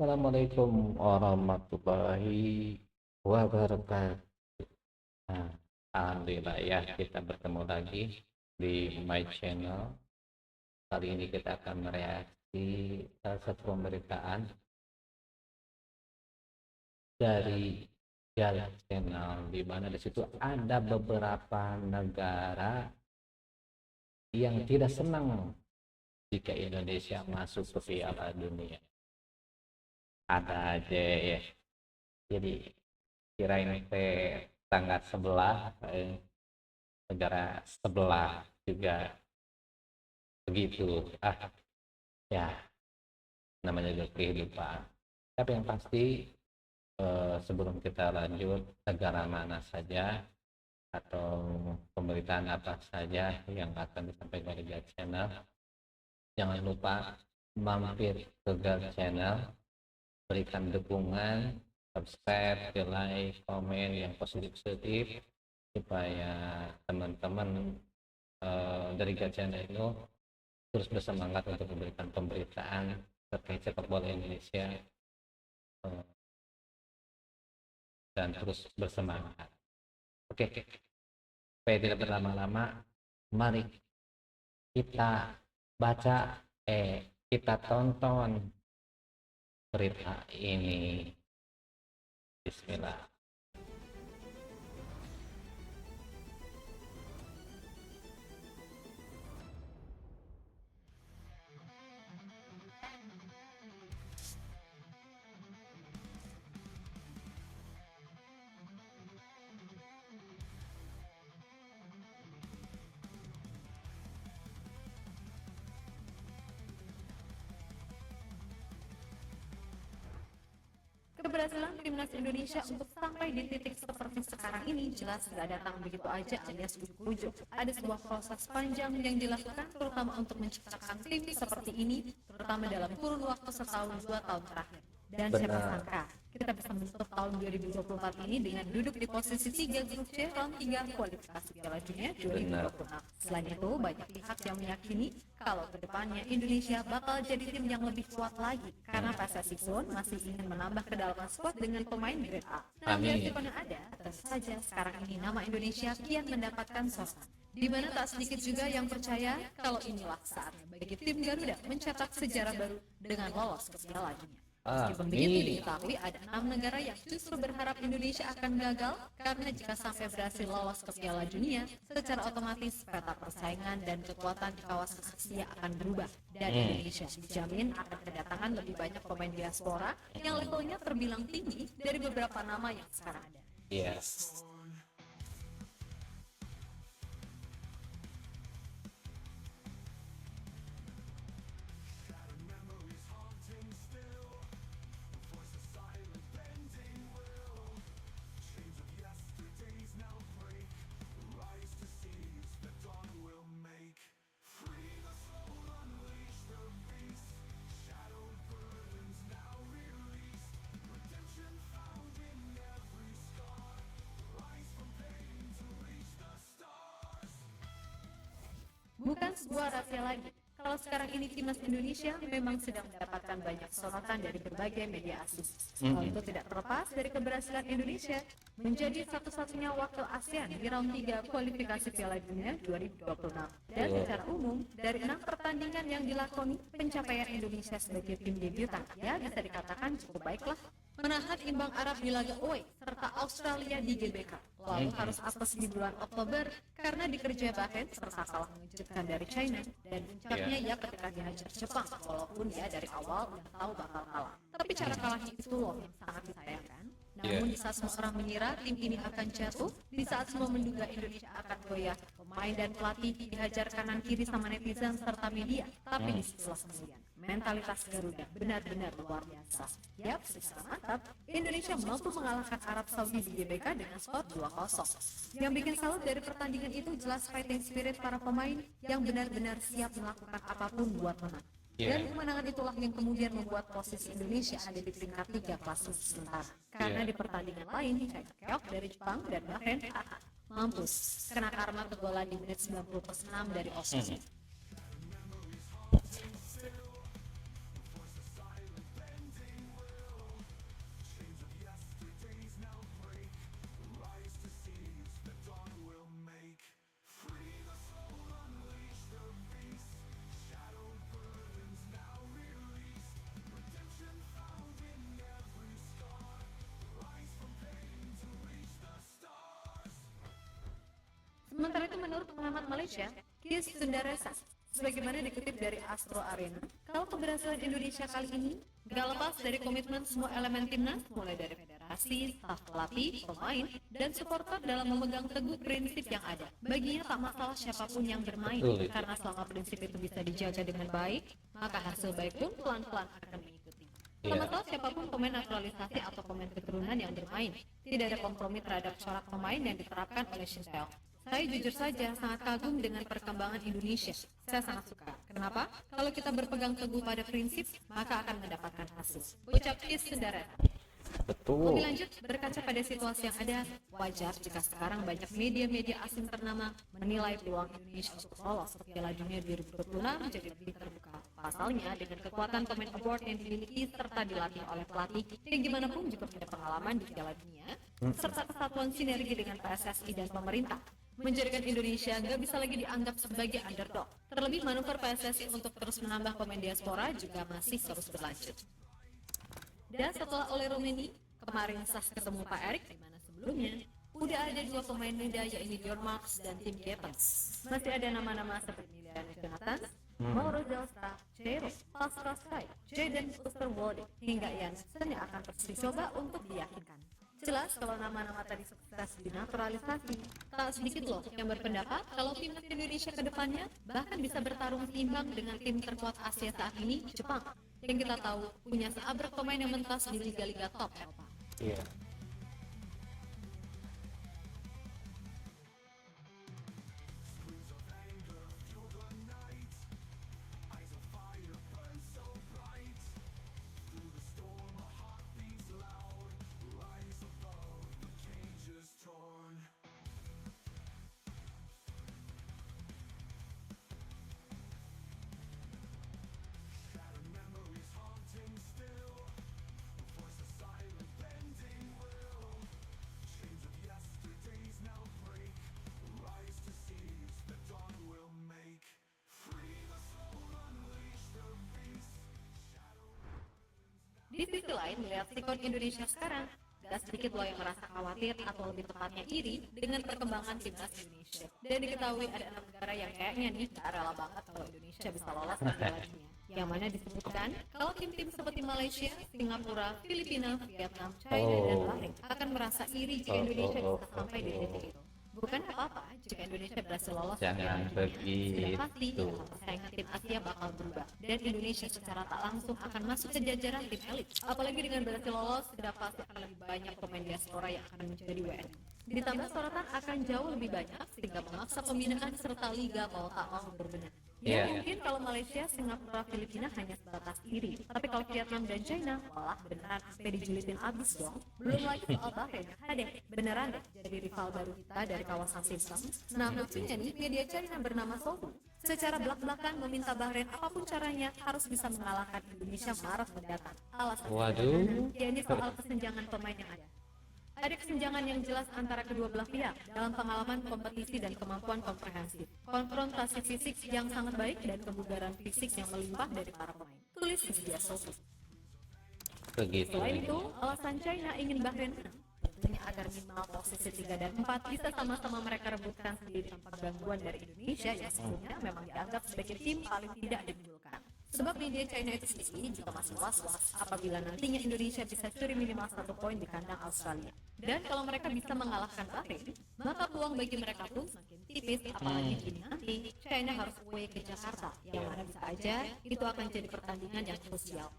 Assalamualaikum warahmatullahi wabarakatuh. Nah, Alhamdulillah ya kita bertemu lagi di my channel. Kali ini kita akan mereaksi salah satu pemberitaan dari Gal Channel, di mana di situ ada beberapa negara yang tidak senang jika Indonesia masuk ke Piala Dunia. Ada aja ya. Jadi kirain tangga sebelah negara sebelah juga begitu. Ya, namanya juga kehidupan. Tapi yang pasti sebelum kita lanjut, negara mana saja atau pemberitaan apa saja yang akan disampaikan di Gal Channel, jangan lupa mampir ke Gal Channel, berikan dukungan, subscribe, like, komen yang positif-positif supaya teman-teman dari Gal Channel itu terus bersemangat untuk memberikan pemberitaan terkait sepak bola Indonesia dan terus bersemangat. Oke, supaya tidak berlama-lama, mari kita baca, kita tonton berita ini. Bismillah. Keberhasilan timnas Indonesia untuk sampai di titik seperti sekarang ini jelas gak datang begitu aja alias ujuk-ujuk. Ada sebuah proses panjang yang dilakukan terutama untuk menciptakan tim seperti ini, terutama dalam kurun waktu setahun 2 tahun terakhir. Dan siapa sangka kita bisa menutup tahun 2024 ini dengan duduk di posisi 3 grup C round 3 kualifikasi Piala Dunia 2026. Selain itu, banyak pihak yang meyakini kalau kedepannya Indonesia bakal jadi tim yang lebih kuat lagi karena PSSI pun masih ingin menambah kedalaman squad dengan pemain grade A. Nah, meskipun ada, tentu saja sekarang ini nama Indonesia kian mendapatkan sosok. Di mana tak sedikit juga yang percaya kalau inilah saatnya bagi tim Garuda mencetak sejarah baru dengan lolos ke Piala Dunia. Meskipun begitu diketahui ada 6 negara yang justru berharap Indonesia akan gagal karena jika sampai berhasil lolos ke Piala Dunia, secara otomatis peta persaingan dan kekuatan di kawasan Asia akan berubah dan Indonesia dijamin akan kedatangan lebih banyak pemain diaspora yang levelnya terbilang tinggi dari beberapa nama yang sekarang ada. Yes. Bukan sebuah rahasia lagi, kalau sekarang ini timnas Indonesia memang sedang mendapatkan banyak sorotan dari berbagai media asing. Hal itu tidak terlepas dari keberhasilan Indonesia menjadi satu-satunya wakil ASEAN di round 3 kualifikasi Piala Dunia 2026. Dan secara umum, dari 6 pertandingan yang dilakoni, pencapaian Indonesia sebagai tim debutan ya bisa dikatakan cukup baiklah. Menahan imbang Arab di laga away serta Australia di GBK. Lalu harus apes di bulan Oktober karena dikerja Bahrain serta kalah mengejutkan dari China dan puncaknya ya ketika dihajar Jepang walaupun dia dari awal udah tahu bakal kalah. Tapi cara kalahnya itu loh yang sangat disayangkan. Namun di saat semua orang mengira tim ini akan jatuh, di saat semua menduga Indonesia akan goyah, pemain dan pelatih dihajar kanan kiri sama netizen serta media. Tapi di sisi kemudian mentalitas Garuda benar-benar luar biasa. Yap, secara mantap, Indonesia mampu mengalahkan Arab Saudi di GBK dengan skor 2-0. Yang bikin salut dari pertandingan itu jelas fighting spirit para pemain yang benar-benar siap melakukan apapun buat menang. Dan kemenangan itulah yang kemudian membuat posisi Indonesia ada di peringkat 3 klasemen sementara. Karena di pertandingan lain, China keok dari Jepang dan Bahrain mampus kena karma kegolan di menit 90+6 dari Osman. menurut pengamat Malaysia, Kies Sundaresa, sebagaimana dikutip dari Astro Arena, kalau keberhasilan Indonesia kali ini gak lepas dari komitmen semua elemen timnas, mulai dari federasi, staf pelatih, pemain, dan supporter dalam memegang teguh prinsip yang ada. Baginya tak masalah siapapun yang bermain, karena selama prinsip itu bisa dijaga dengan baik, maka hasil baik pun pelan-pelan akan mengikuti. Tak masalah siapapun pemain naturalisasi atau pemain keturunan yang bermain, tidak ada kompromi terhadap corak pemain yang diterapkan oleh Shin Tae-yong. Saya jujur saja sangat kagum dengan perkembangan Indonesia. Saya sangat suka. Kenapa? Kalau kita berpegang teguh pada prinsip, maka akan mendapatkan hasil. Ucap Kies Sundaresa. Betul. Lebih lanjut, berkaca pada situasi yang ada, wajar jika sekarang banyak media-media asing ternama menilai peluang Indonesia untuk lolos ke Piala Dunia 2026 menjadi lebih terbuka. Pasalnya, dengan kekuatan pemain award yang dimiliki serta dilatih oleh pelatih yang gimana pun juga punya pengalaman di Piala Dunia, serta kesatuan sinergi dengan PSSI dan pemerintah, menjadikan Indonesia nggak bisa lagi dianggap sebagai underdog. Terlebih manuver PSSI untuk terus menambah pemain diaspora juga masih terus berlanjut. Dan setelah oleh Romeni, kemarin sah ketemu Pak Erik, di mana sebelumnya udah ada dua pemain muda yaitu John Marks dan Tim Gibbons. Masih ada nama-nama seperti Miliana Jonathan, Mauro Zelstra, Jero, Pascal Sky, Jaden Osterwolde, hingga Ian Sen yang akan terus dicoba untuk diyakinkan. Jelas kalau nama-nama tadi sukses dinaturalisasi, tak sedikit loh yang berpendapat kalau timnas Indonesia ke depannya bahkan bisa bertarung seimbang dengan tim terkuat Asia saat ini, Jepang, yang kita tahu punya seabrek pemain yang mentas di liga-liga top Eropa. Iya. Di sisi lain, melihat sikon Indonesia sekarang, gak sedikit loh yang merasa khawatir atau lebih tepatnya iri dengan perkembangan timnas Indonesia. Dan diketahui ada 6 negara yang kayaknya nih gak rela banget kalau Indonesia bisa lolos ke Piala Dunia. Yang mana disebutkan kalau tim-tim seperti Malaysia, Singapura, Filipina, Vietnam, China, dan Bahrain akan merasa iri jika Indonesia bisa sampai di titik itu. Bukan apa-apa jika Indonesia berhasil lolos ke Jangan Piala Dunia. Sudah pasti begitu. persaingan tim Asia bakal berubah dan Indonesia secara tak langsung akan masuk ke jajaran tim elit. Apalagi dengan berhasil lolos, sudah pasti akan lebih banyak pemain diaspora yang akan menjadi WNI. Ditambah sorotan akan jauh lebih banyak sehingga memaksa pembinaan serta liga mau tak mau berbenah. Ya mungkin kalau Malaysia, Singapura, Filipina hanya sebatas iri. Tapi kalau Vietnam dan China, walah beneran sampai dijulitin abis dong. Belum lagi soal Bahrain, hadeh, beneran deh jadi rival baru kita dari kawasan Simpang. Nah lucunya nih, media China bernama Sohu secara belak-belakan meminta Bahrain apapun caranya harus bisa mengalahkan Indonesia Maret mendatang. Alasan Waduh. yakni soal kesenjangan pemain yang ada. Ada kesenjangan yang jelas antara kedua belah pihak dalam pengalaman kompetisi dan kemampuan komprehensif, konfrontasi fisik yang sangat baik dan kebugaran fisik yang melimpah dari para pemain. Tulis media sosial. Begitu. Selain itu, alasan China ingin Bahrain menang tentunya agar minimal posisi 3 dan 4 bisa sama-sama mereka rebutkan sendiri tanpa gangguan dari Indonesia yang sebelumnya memang dianggap sebagai tim paling tidak diunggulkan. Sebab media China itu sendiri juga masih was-was apabila nantinya Indonesia bisa curi minimal 1 poin di kandang Australia. Dan kalau mereka bisa mengalahkan Bahrain, maka peluang bagi mereka pun semakin tipis, apalagi kini nanti China harus away ke Jakarta, yang mana bisa aja itu akan jadi pertandingan yang krusial.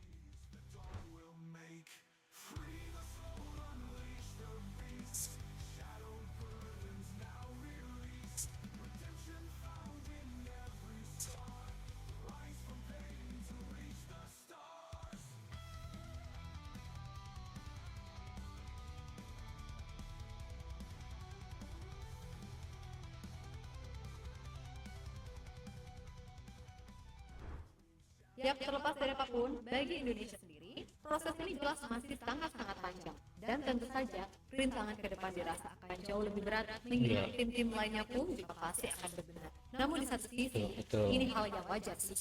Ya, terlepas dari apapun, bagi Indonesia sendiri, proses ini jelas masih sangat-sangat panjang. Dan tentu saja, rintangan ke depan dirasa akan jauh lebih berat, mengingat tim-tim lainnya pun juga pasti akan berbenah. Namun di satu sisi, Betul. ini hal yang wajar sih.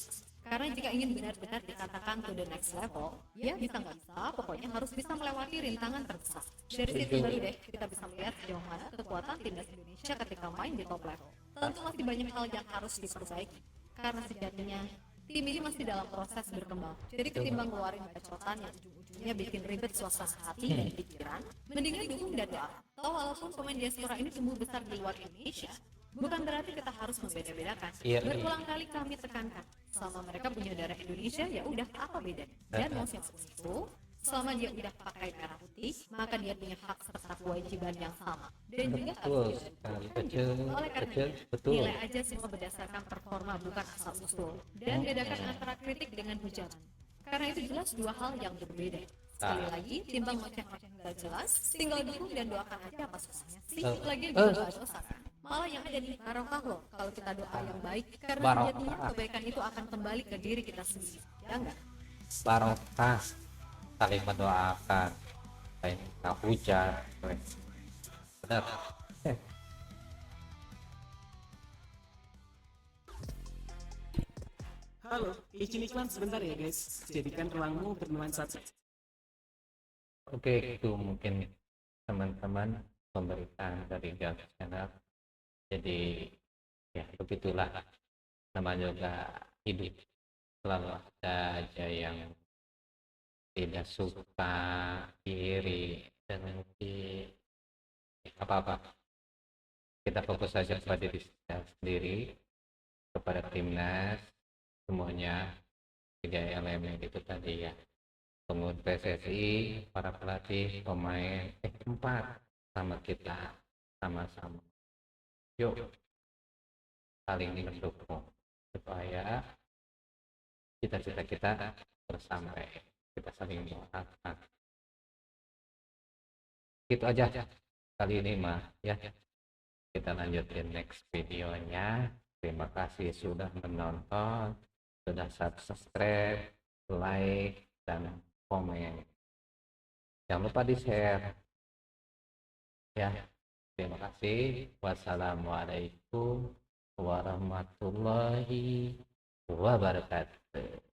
Karena jika ingin benar-benar dikatakan to the next level, ya bisa nggak bisa, pokoknya harus bisa melewati rintangan terbesar. Dari situ baru deh kita bisa melihat sejauh mana kekuatan timnas Indonesia ketika main di top level. Tentu masih banyak hal yang harus diperbaiki, karena sejatinya tim ini masih dalam proses berkembang. Jadi ketimbang ngeluarin bacotan yang ujung-ujungnya bikin ribet suasana hati dan pikiran, mendingan dukung dan doa. Toh walaupun pemain diaspora ini tumbuh besar di luar Indonesia, bukan berarti kita harus membeda-bedakan. Iya. Berulang kali kami tekankan, selama mereka punya darah Indonesia, ya udah apa bedanya? Dan mau siapapun itu, selama dia udah pakai merah putih, maka dia punya hak serta kewajiban yang sama. Dan juga Betul harus sekali. dilanjut. Oleh karenanya, Betul. nilai aja semua berdasarkan performa bukan asal usul. Dan bedakan antara kritik dengan hujatan. Karena itu jelas dua hal yang berbeda. Sekali lagi, timbang ngoceh-ngoceh nggak jelas, tinggal dukung dan doakan aja apa susahnya sih. Lagi juga nggak dosa kan? Malah yang ada di barokah loh kalau kita doa yang baik, karena sejatinya kebaikan itu akan kembali ke diri kita sendiri, ya enggak? Barokah saling mendoakan, saling minta hujan, benar. Halo, izin iklan sebentar ya guys. Jadikan ruangmu bernuansa. Oke, itu mungkin teman-teman pemberitaan dari Gas Channel. Jadi ya begitulah, namanya juga hidup, selalu ada aja yang tidak suka, iri, dan nanti apa-apa, kita fokus saja pada diri kita sendiri, kepada timnas, semuanya 3 elemen itu tadi ya, pengurus PSSI, para pelatih, pemain, 4 sama kita, sama-sama yuk saling mendukung supaya cita-cita kita tersampai, kita saling doakan. Gitu aja kali ini mah ya, kita lanjutin next videonya. Terima kasih sudah menonton, sudah subscribe, like, dan komen. Jangan lupa di share ya. Terima kasih. Wassalamualaikum warahmatullahi wabarakatuh.